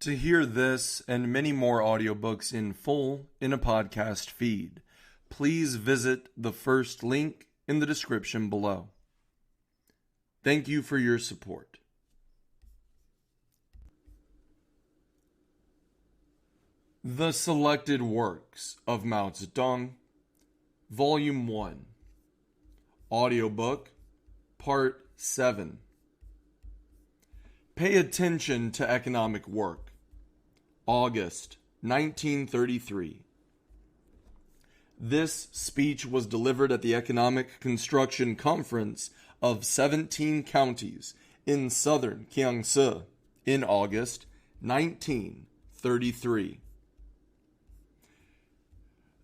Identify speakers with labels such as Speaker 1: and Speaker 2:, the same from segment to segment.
Speaker 1: To hear this and many more audiobooks in full in a podcast feed, please visit the first link in the description below. Thank you for your support. The Selected Works of Mao Zedong, Volume 1, Audiobook, Part 7. Pay attention to economic work. August 1933. This speech was delivered at the Economic Construction Conference of 17 counties in southern Jiangsu in August 1933.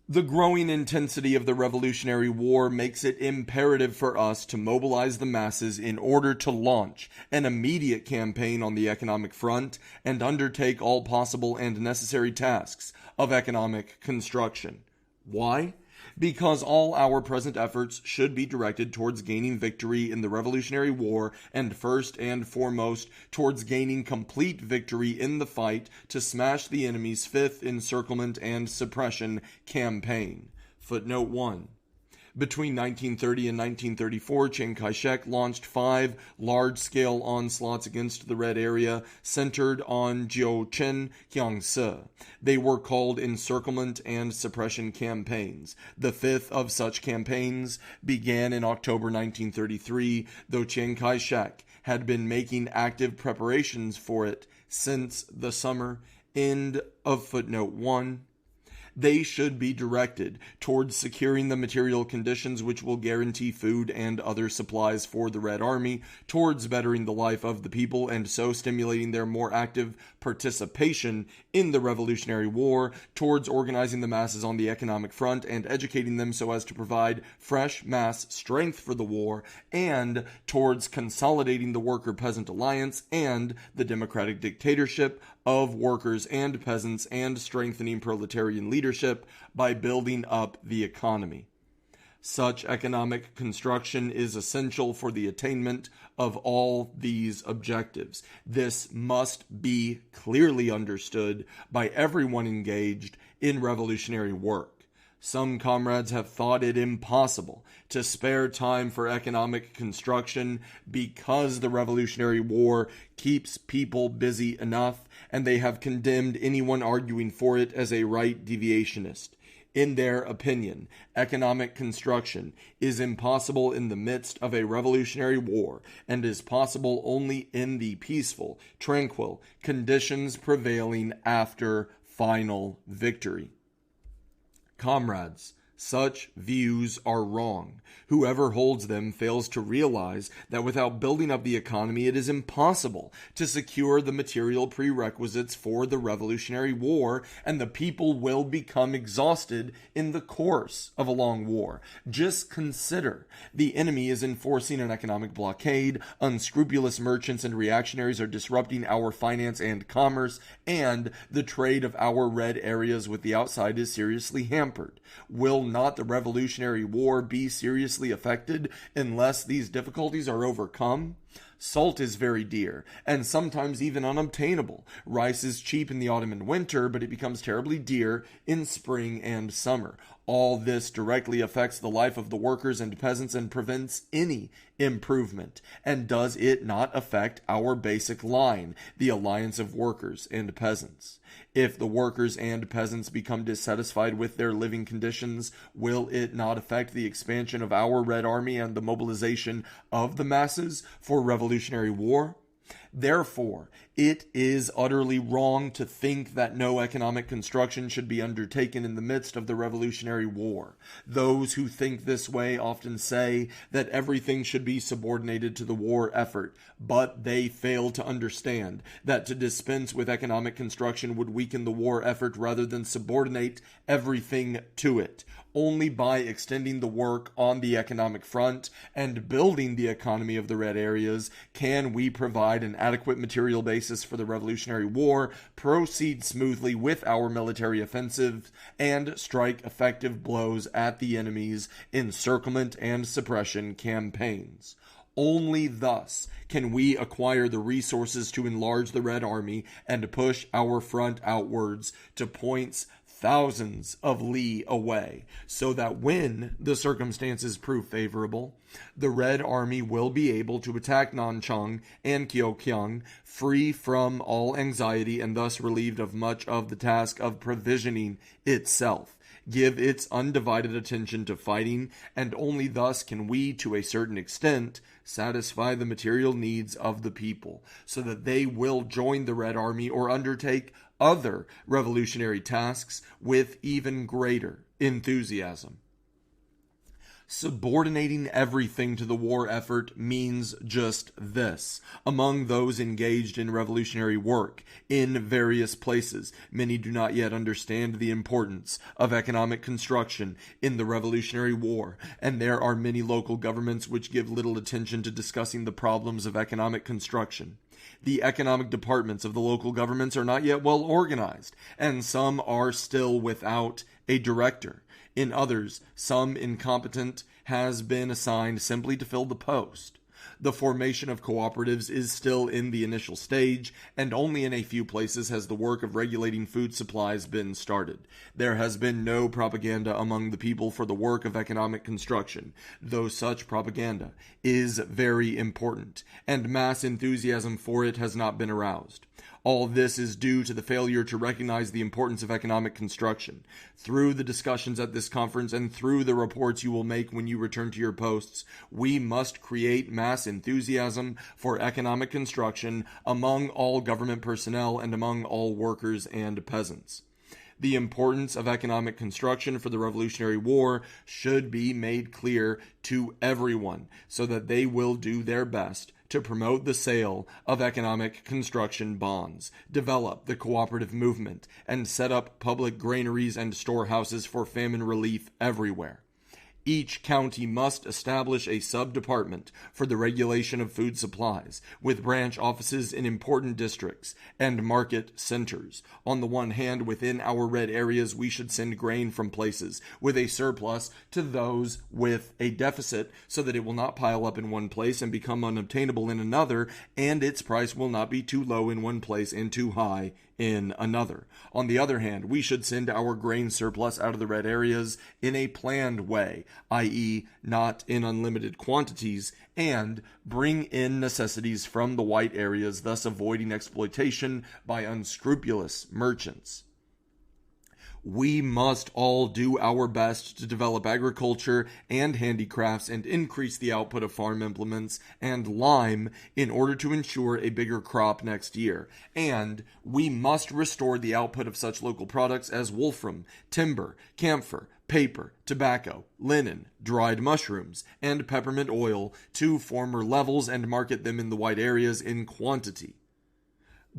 Speaker 1: The growing intensity of the Revolutionary War makes it imperative for us to mobilize the masses in order to launch an immediate campaign on the economic front and undertake all possible and necessary tasks of economic construction. Why? Because all our present efforts should be directed towards gaining victory in the Revolutionary War and first and foremost towards gaining complete victory in the fight to smash the enemy's fifth encirclement and suppression campaign. Footnote 1. Between 1930 and 1934, Chiang Kai-shek launched 5 large-scale onslaughts against the Red Area centered on Jiuquan, Jiangsu. They were called encirclement and suppression campaigns. The fifth of such campaigns began in October 1933, though Chiang Kai-shek had been making active preparations for it since the summer. End of footnote 1. They should be directed towards securing the material conditions which will guarantee food and other supplies for the Red Army, towards bettering the life of the people and so stimulating their more active participation in the Revolutionary War, towards organizing the masses on the economic front and educating them so as to provide fresh mass strength for the war, and towards consolidating the worker-peasant alliance and the democratic dictatorship of workers and peasants and strengthening proletarian leadership by building up the economy. Such economic construction is essential for the attainment of all these objectives. This must be clearly understood by everyone engaged in revolutionary work. Some comrades have thought it impossible to spare time for economic construction because the Revolutionary War keeps people busy enough, and they have condemned anyone arguing for it as a right deviationist. In their opinion, economic construction is impossible in the midst of a revolutionary war and is possible only in the peaceful, tranquil conditions prevailing after final victory. Comrades, such views are wrong. Whoever holds them fails to realize that without building up the economy, it is impossible to secure the material prerequisites for the Revolutionary War, and the people will become exhausted in the course of a long war. Just consider, the enemy is enforcing an economic blockade, unscrupulous merchants and reactionaries are disrupting our finance and commerce, and the trade of our red areas with the outside is seriously hampered. Will not the Revolutionary War be seriously affected unless these difficulties are overcome? Salt is very dear, and sometimes even unobtainable. Rice is cheap in the autumn and winter, but it becomes terribly dear in spring and summer. All this directly affects the life of the workers and peasants and prevents any improvement. And does it not affect our basic line, the alliance of workers and peasants? If the workers and peasants become dissatisfied with their living conditions, will it not affect the expansion of our Red Army and the mobilization of the masses for revolutionary war? Therefore, it is utterly wrong to think that no economic construction should be undertaken in the midst of the Revolutionary War. Those who think this way often say that everything should be subordinated to the war effort, but they fail to understand that to dispense with economic construction would weaken the war effort rather than subordinate everything to it. Only by extending the work on the economic front and building the economy of the red areas can we provide an adequate material basis for the Revolutionary War, proceed smoothly with our military offensive, and strike effective blows at the enemy's encirclement and suppression campaigns. Only thus can we acquire the resources to enlarge the Red Army and push our front outwards to points thousands of li away, so that when the circumstances prove favorable, the Red Army will be able to attack Nanchang and Kyokyang free from all anxiety and thus relieved of much of the task of provisioning itself, give its undivided attention to fighting, and only thus can we, to a certain extent, satisfy the material needs of the people, so that they will join the Red Army or undertake other revolutionary tasks with even greater enthusiasm. Subordinating everything to the war effort means just this. Among those engaged in revolutionary work in various places, many do not yet understand the importance of economic construction in the Revolutionary War, and there are many local governments which give little attention to discussing the problems of economic construction. The economic departments of the local governments are not yet well organized, and some are still without a director. In others, some incompetent has been assigned simply to fill the post. The formation of cooperatives is still in the initial stage, and only in a few places has the work of regulating food supplies been started. There has been no propaganda among the people for the work of economic construction, though such propaganda is very important, and mass enthusiasm for it has not been aroused. All this is due to the failure to recognize the importance of economic construction. Through the discussions at this conference and through the reports you will make when you return to your posts, we must create mass enthusiasm for economic construction among all government personnel and among all workers and peasants. The importance of economic construction for the Revolutionary War should be made clear to everyone so that they will do their best to promote the sale of economic construction bonds, develop the cooperative movement, and set up public granaries and storehouses for famine relief everywhere. Each county must establish a sub-department for the regulation of food supplies, with branch offices in important districts and market centers. On the one hand, within our red areas, we should send grain from places with a surplus to those with a deficit, so that it will not pile up in one place and become unobtainable in another, and its price will not be too low in one place and too high in another. On the other hand, we should send our grain surplus out of the red areas in a planned way, i.e., not in unlimited quantities, and bring in necessities from the white areas, thus avoiding exploitation by unscrupulous merchants. We must all do our best to develop agriculture and handicrafts and increase the output of farm implements and lime in order to ensure a bigger crop next year. And we must restore the output of such local products as wolfram, timber, camphor, paper, tobacco, linen, dried mushrooms, and peppermint oil to former levels and market them in the white areas in quantity.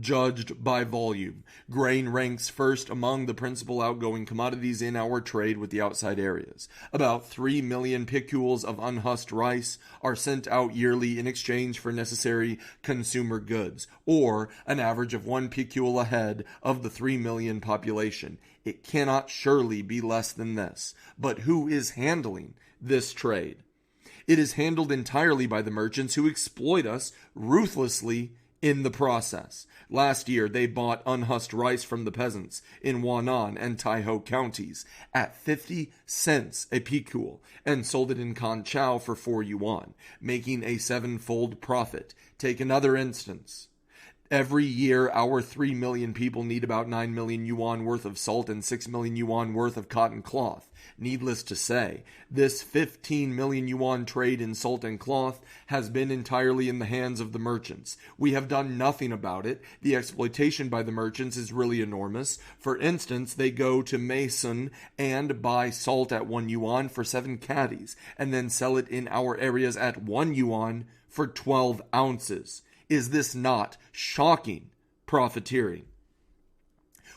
Speaker 1: Judged by volume, grain ranks first among the principal outgoing commodities in our trade with the outside areas. About 3 million piculs of unhusked rice are sent out yearly in exchange for necessary consumer goods, or an average of 1 picul a head of the 3 million population. It cannot surely be less than this. But who is handling this trade? It is handled entirely by the merchants who exploit us ruthlessly in the process. Last year, they bought unhusked rice from the peasants in Wannan and Taiho counties at 50 cents a picul and sold it in Kanchao for 4 yuan, making a 7-fold profit. Take another instance. Every year, our 3 million people need about 9 million yuan worth of salt and 6 million yuan worth of cotton cloth. Needless to say, this 15 million yuan trade in salt and cloth has been entirely in the hands of the merchants. We have done nothing about it. The exploitation by the merchants is really enormous. For instance, they go to Mason and buy salt at 1 yuan for 7 caddies, and then sell it in our areas at 1 yuan for 12 ounces. Is this not shocking profiteering?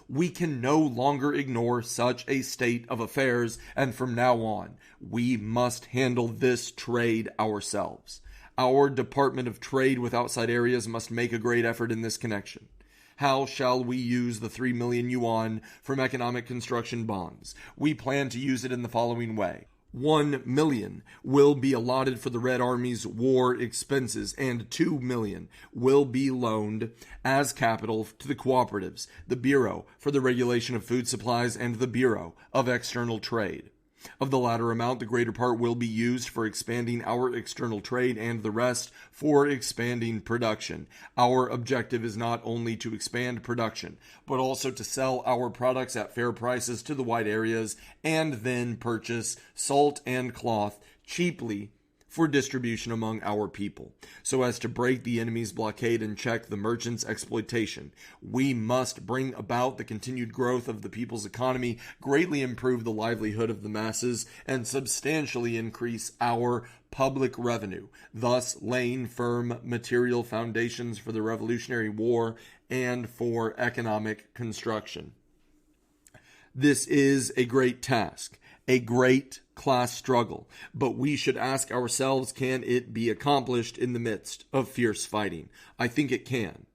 Speaker 1: We can no longer ignore such a state of affairs, and from now on, we must handle this trade ourselves. Our Department of Trade with outside areas must make a great effort in this connection. How shall we use the 3 million yuan from economic construction bonds? We plan to use it in the following way. 1 million will be allotted for the Red Army's war expenses, and 2 million will be loaned as capital to the cooperatives, the Bureau for the Regulation of Food Supplies, and the Bureau of External Trade. Of the latter amount, the greater part will be used for expanding our external trade and the rest for expanding production. Our objective is not only to expand production, but also to sell our products at fair prices to the wide areas and then purchase salt and cloth cheaply for distribution among our people, so as to break the enemy's blockade and check the merchants' exploitation. We must bring about the continued growth of the people's economy, greatly improve the livelihood of the masses, and substantially increase our public revenue, thus laying firm material foundations for the Revolutionary War and for economic construction. This is a great task, a great class struggle, but we should ask ourselves, can it be accomplished in the midst of fierce fighting? I think it can.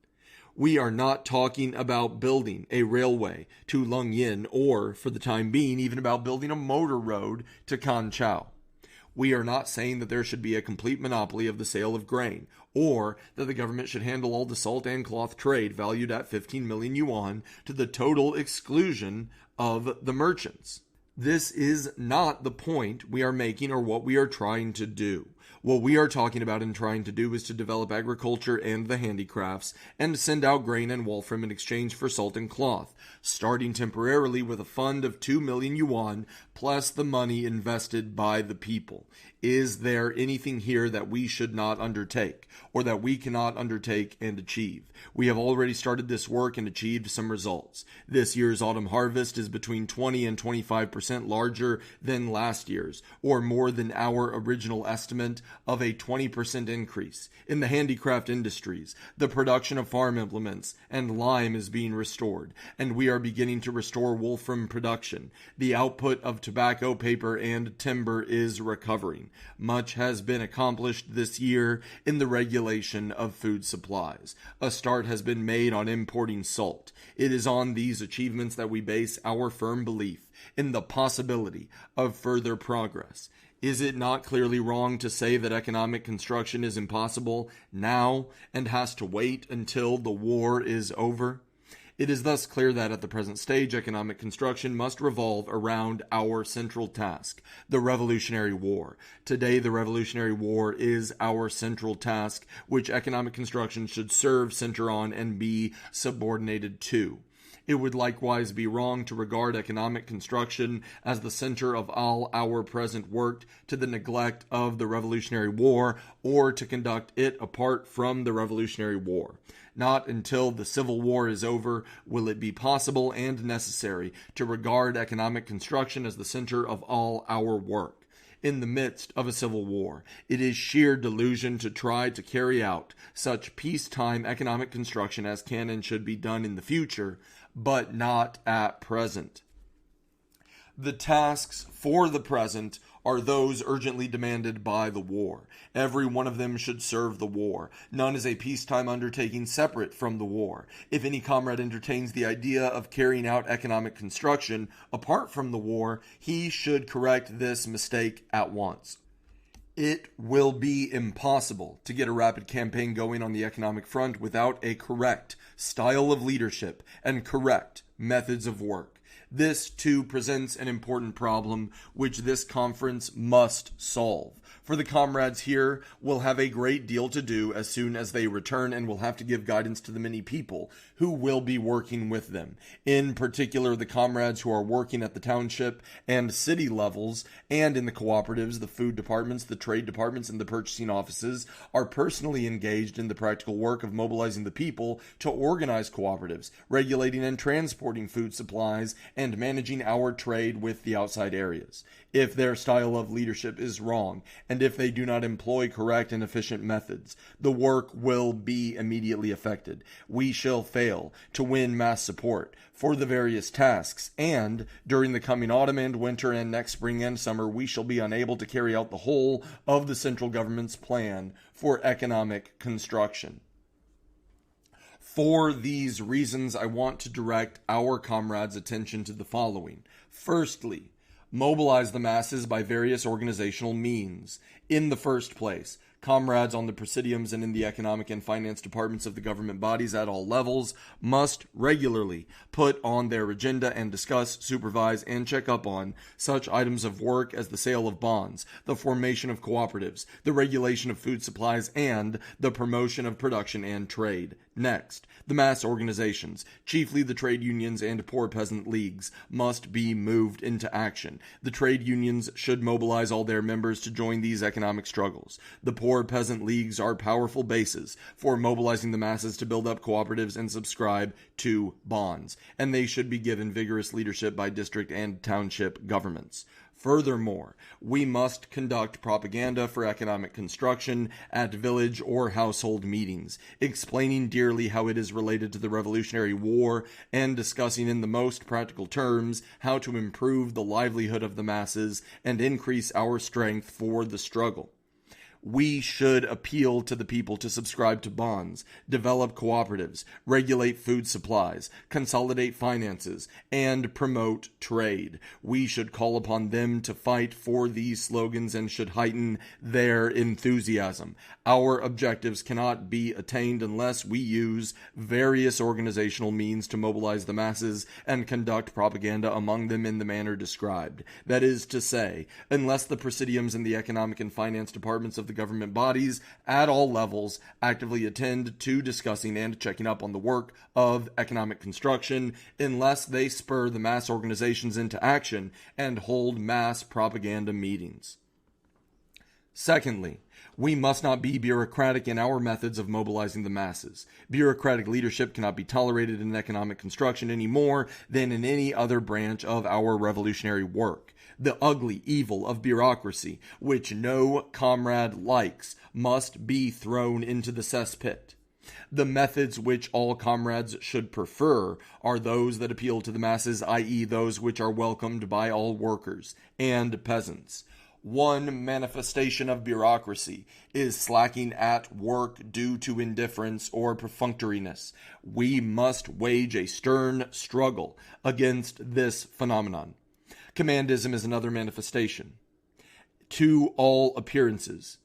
Speaker 1: We are not talking about building a railway to Lung Yin or, for the time being, even about building a motor road to Kanchao. We are not saying that there should be a complete monopoly of the sale of grain, or that the government should handle all the salt and cloth trade valued at 15 million yuan to the total exclusion of the merchants. This is not the point we are making or what we are trying to do. What we are talking about and trying to do is to develop agriculture and the handicrafts and send out grain and wolfram in exchange for salt and cloth, starting temporarily with a fund of 2 million yuan plus the money invested by the people. Is there anything here that we should not undertake or that we cannot undertake and achieve? We have already started this work and achieved some results. This year's autumn harvest is between 20 and 25% larger than last year's, or more than our original estimate of a 20% increase. In the handicraft industries, the production of farm implements and lime is being restored, and we are beginning to restore wolfram production. The output of tobacco, paper, and timber is recovering. Much has been accomplished this year in the regulation of food supplies. A start has been made on importing salt. It is on these achievements that we base our firm belief in the possibility of further progress. Is it not clearly wrong to say that economic construction is impossible now and has to wait until the war is over? It is thus clear that at the present stage, economic construction must revolve around our central task, the Revolutionary War. Today, the Revolutionary War is our central task, which economic construction should center on and be subordinated to. It would likewise be wrong to regard economic construction as the center of all our present work to the neglect of the Revolutionary War, or to conduct it apart from the Revolutionary War. Not until the Civil War is over will it be possible and necessary to regard economic construction as the center of all our work. In the midst of a civil war, it is sheer delusion to try to carry out such peacetime economic construction as can and should be done in the future, but not at present. The tasks for the present are those urgently demanded by the war. Every one of them should serve the war. None is a peacetime undertaking separate from the war. If any comrade entertains the idea of carrying out economic construction apart from the war, he should correct this mistake at once. It will be impossible to get a rapid campaign going on the economic front without a correct style of leadership and correct methods of work. This, too, presents an important problem which this conference must solve. For the comrades here will have a great deal to do as soon as they return and will have to give guidance to the many people who will be working with them. In particular, the comrades who are working at the township and city levels and in the cooperatives, the food departments, the trade departments, and the purchasing offices are personally engaged in the practical work of mobilizing the people to organize cooperatives, regulating and transporting food supplies, and managing our trade with the outside areas. If their style of leadership is wrong, and if they do not employ correct and efficient methods, the work will be immediately affected. We shall fail to win mass support for the various tasks, and during the coming autumn and winter and next spring and summer, we shall be unable to carry out the whole of the central government's plan for economic construction. For these reasons, I want to direct our comrades' attention to the following. Firstly, Mobilize the masses by various organizational means. In the first place, comrades on the presidiums and in the economic and finance departments of the government bodies at all levels must regularly put on their agenda and discuss, supervise, and check up on such items of work as the sale of bonds, the formation of cooperatives, the regulation of food supplies, and the promotion of production and trade. Next, the mass organizations, chiefly the trade unions and poor peasant leagues, must be moved into action. The trade unions should mobilize all their members to join these economic struggles. The poor peasant leagues are powerful bases for mobilizing the masses to build up cooperatives and subscribe to bonds, and they should be given vigorous leadership by district and township governments. Furthermore, we must conduct propaganda for economic construction at village or household meetings, explaining dearly how it is related to the Revolutionary War and discussing in the most practical terms how to improve the livelihood of the masses and increase our strength for the struggle. We should appeal to the people to subscribe to bonds, develop cooperatives, regulate food supplies, consolidate finances, and promote trade. We should call upon them to fight for these slogans and should heighten their enthusiasm. Our objectives cannot be attained unless we use various organizational means to mobilize the masses and conduct propaganda among them in the manner described. That is to say, unless the presidiums and the economic and finance departments of the government bodies at all levels actively attend to discussing and checking up on the work of economic construction, unless they spur the mass organizations into action and hold mass propaganda meetings. Secondly, we must not be bureaucratic in our methods of mobilizing the masses. Bureaucratic leadership cannot be tolerated in economic construction any more than in any other branch of our revolutionary work. The ugly evil of bureaucracy, which no comrade likes, must be thrown into the cesspit. The methods which all comrades should prefer are those that appeal to the masses, i.e., those which are welcomed by all workers and peasants. One manifestation of bureaucracy is slacking at work due to indifference or perfunctoriness. We must wage a stern struggle against this phenomenon. Commandism is another manifestation. To all appearances,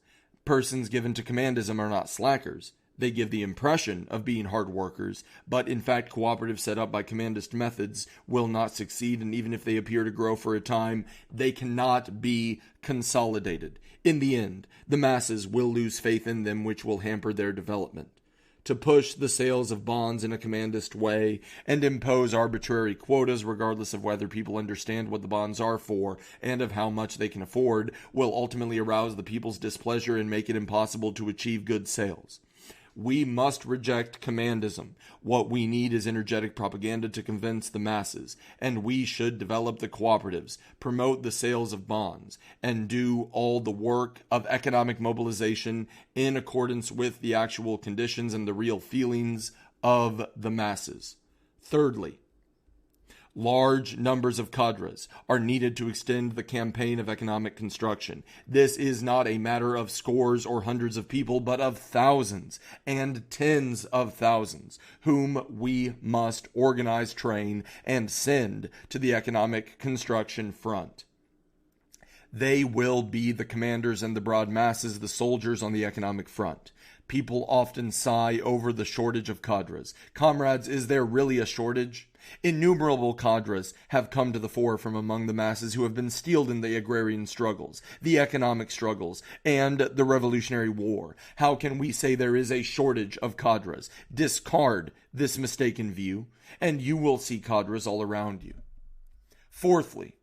Speaker 1: persons given to commandism are not slackers. They give the impression of being hard workers, but in fact cooperatives set up by commandist methods will not succeed, and even if they appear to grow for a time, they cannot be consolidated. In the end, the masses will lose faith in them, which will hamper their development. To push the sales of bonds in a commandist way and impose arbitrary quotas regardless of whether people understand what the bonds are for and of how much they can afford will ultimately arouse the people's displeasure and make it impossible to achieve good sales. We must reject commandism. What we need is energetic propaganda to convince the masses, and we should develop the cooperatives, promote the sales of bonds, and do all the work of economic mobilization in accordance with the actual conditions and the real feelings of the masses. Thirdly, large numbers of cadres are needed to extend the campaign of economic construction. This is not a matter of scores or hundreds of people, but of thousands and tens of thousands, whom we must organize, train, and send to the economic construction front. They will be the commanders and the broad masses, the soldiers on the economic front. People often sigh over the shortage of cadres. Comrades, is there really a shortage? Innumerable cadres have come to the fore from among the masses who have been steeled in the agrarian struggles, the economic struggles, and the Revolutionary War. How can we say there is a shortage of cadres? Discard this mistaken view, and you will see cadres all around you. Fourthly,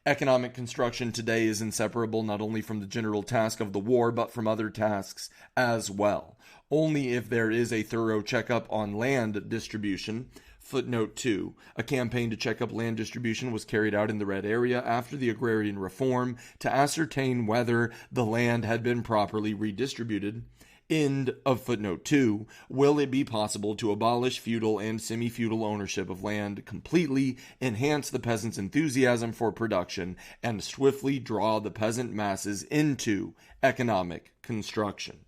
Speaker 1: economic construction today is inseparable not only from the general task of the war, but from other tasks as well. Only if there is a thorough checkup on land distribution. Footnote 2. A campaign to check up land distribution was carried out in the Red Area after the agrarian reform to ascertain whether the land had been properly redistributed. End of footnote 2. Will it be possible to abolish feudal and semi-feudal ownership of land completely, enhance the peasants' enthusiasm for production, and swiftly draw the peasant masses into economic construction?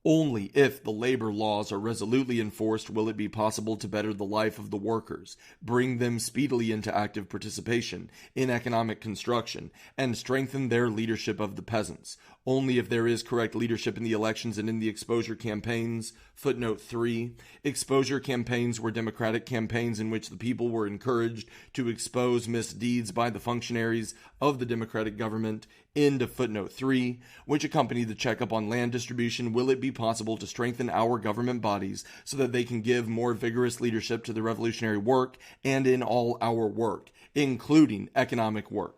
Speaker 1: Only if the labor laws are resolutely enforced will it be possible to better the life of the workers, bring them speedily into active participation in economic construction, and strengthen their leadership of the peasants. Only if there is correct leadership in the elections and in the exposure campaigns. Footnote 3. Exposure campaigns were democratic campaigns in which the people were encouraged to expose misdeeds by the functionaries of the democratic government. End of footnote 3, which accompany the checkup on land distribution. Will it be possible to strengthen our government bodies so that they can give more vigorous leadership to the revolutionary work and in all our work, including economic work?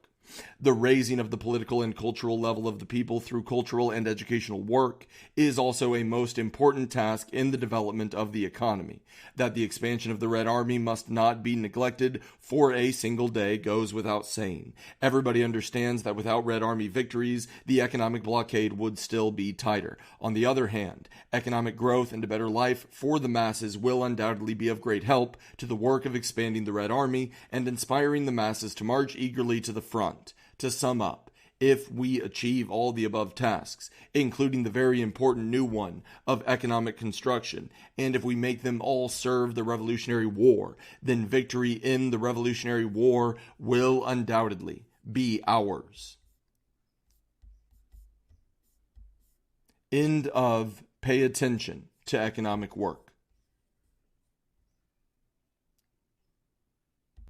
Speaker 1: The raising of the political and cultural level of the people through cultural and educational work is also a most important task in the development of the economy. That the expansion of the Red Army must not be neglected for a single day goes without saying. Everybody understands that without Red Army victories, the economic blockade would still be tighter. On the other hand, economic growth and a better life for the masses will undoubtedly be of great help to the work of expanding the Red Army and inspiring the masses to march eagerly to the front. To sum up, if we achieve all the above tasks, including the very important new one of economic construction, and if we make them all serve the Revolutionary War, then victory in the Revolutionary War will undoubtedly be ours. End of Pay Attention to Economic Work.